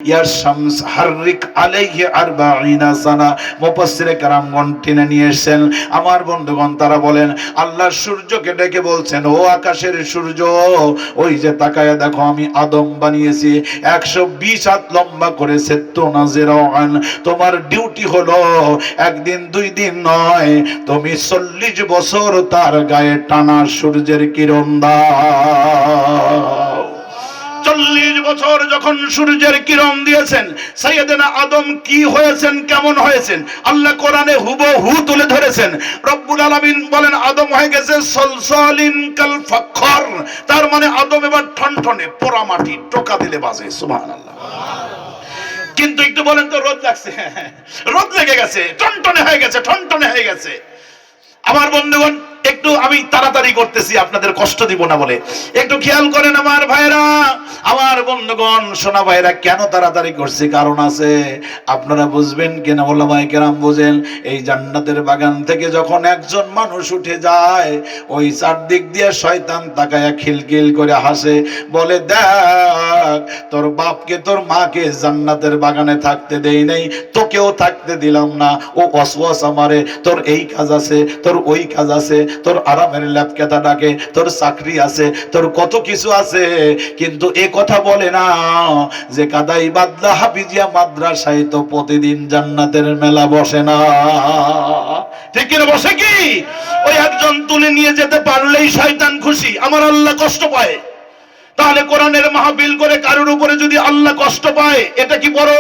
ইয়ার শামস হাররিক আলাইহি 40 সানা। মুফাসসিরে কেরামগণ টেনে নিয়ে এসেছেন। আমার বন্ধুগণ তারা বলেন আল্লাহ সূর্যকে ডেকে বলছেন, ও আকাশের সূর্য, ওই যে তাকায়া দেখো আমি আদম বানিয়েছি 120 হাত লম্বা করে সেত্তুনা জিরাআন। তোমার ডিউটি হলো একদিন দুই দিন নয়, তুমি 40 বছর তার গায়ে টানা সূর্যের কিরণ দাও। 40 বছর যখন সূর্যের কিরণ দিয়েছেন, সাইয়েদনা আদম কি হয়েছেন, কেমন হয়েছেন আল্লাহ কোরআনে হুবহু তুলে ধরেছেন। রব্বুল আলামিন বলেন আদম হয়ে গেছে সলসলিন কাল ফাখর, তার মানে আদম এবার ঠনঠনে পোড়া মাটি, টোকা দিলে বাজে। সুবহানাল্লাহ। কিন্তু একটু বলেন তো, রোদ লাগছে? রোদ লেগে গেছে, টনটনে হয়ে গেছে, ঠনঠনে হয়ে গেছে। আমার বন্ধুগণ একটু আমি তাড়াতাড়ি করতেছি আপনাদের কষ্ট দিব না বলে, একটু খেয়াল করেন আমার ভাইরা, আমার বন্ধুগণ, সোনা ভাইরা, কেন তাড়াতাড়ি করছি কারণ আছে, আপনারা বুঝবেন কেন ওলামায়ে কেরাম বুঝেন। এই জান্নাতের বাগান থেকে যখন একজন মানুষ উঠে যায়, ওই চারদিক দিয়ে শয়তান তাকায়া খিলখিল করে হাসে, বলে দেখ তোর বাপকে তোর মাকে জান্নাতের বাগানে থাকতে দেই নাই, তোকেও থাকতে দিলাম না। ও ওয়াসওয়াসা মারে, তোর এই কাজ আছে, তোর ওই কাজ আছে, তোর আরামের ল্যাপকেতা ডাকে, তোর চাকরি আছে, তোর কত কিছু আছে, কিন্তু এ কথা বলে না যে কাদাই বাদলা হাফিজিয়া মাদ্রাসায় তো প্রতিদিন জান্নাতের মেলা বসে না। ঠিক কিনা? বসে কি? ওই একজন তুলে নিয়ে যেতে পারলেই শয়তান খুশি, আমার আল্লাহ কষ্ট পায়। তাহলে কোরআনের মাহফিল করে কারোর উপরে যদি আল্লাহ কষ্ট পায়, এটা কি বড়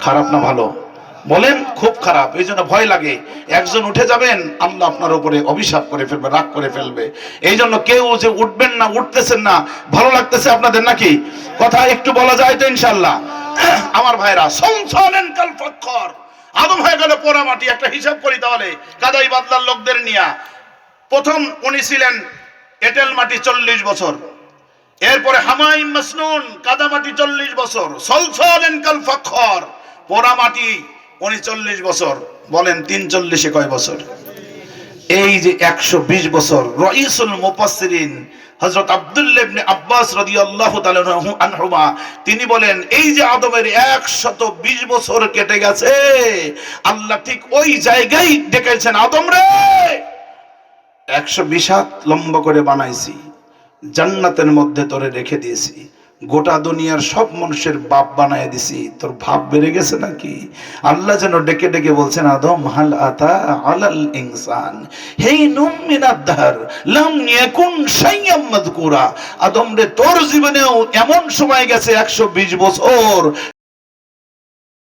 খারাপ না ভালো? বলেন খুব খারাপ। এই জন্য ভয় লাগে, একজন উঠে যাবেন আল্লাহ আপনার উপরে অভিশাপ করে ফেলবে, রাগ করে ফেলবে। এই জন্য কেউ যে উঠবেন না, উঠতেছেন না, ভালো লাগতেছে আপনাদের নাকি? কথা একটু বলা যায় তো ইনশাআল্লাহ? আমার ভাইরা, সংসলেন কাল ফাখর, আদম হয়ে গেল পোড়া মাটি। একটা হিসাব করি তাহলে কাদাই বাদলার লোকদের নিয়া। প্রথম উনি ছিলেন এঁটেল মাটি 40 বছর, এরপরে হামাইম মাসনুন কাদা মাটি 40 বছর, সলসলেন কাল ফাখর পোড়া মাটি 39 বছর। বলেন 3 40 কয় বছর? এই যে 120 বছর। রাইসুল মুফাসসিরিন হযরত আব্দুল্লাহ ইবনে আব্বাস রাদিয়াল্লাহু তাআলা আনহুমা তিনি বলেন এই যে আদমের 120 বছর কেটে গেছে, আল্লাহ ঠিক ওই জায়গায় ডেকেছেন, আদম রে 120 হাত লম্বা করে বানাইছি, জান্নাতের মধ্যে তোরে রেখে দিয়েছি, গোটা দুনিয়ার সব মানুষের বাপ বানায় দিছি, তোর ভাব বেড়ে গেছে নাকি? আল্লাহ যেন ডেকে ডেকে বলছেন, আদম হাল আতা আলাল ইনসান হিনুম মিনাদ দাহর লাম ইয়াকুন শাইয়াম মাযকুরা। আদম রে তোর জীবনেও এমন সময় গেছে 120 বছর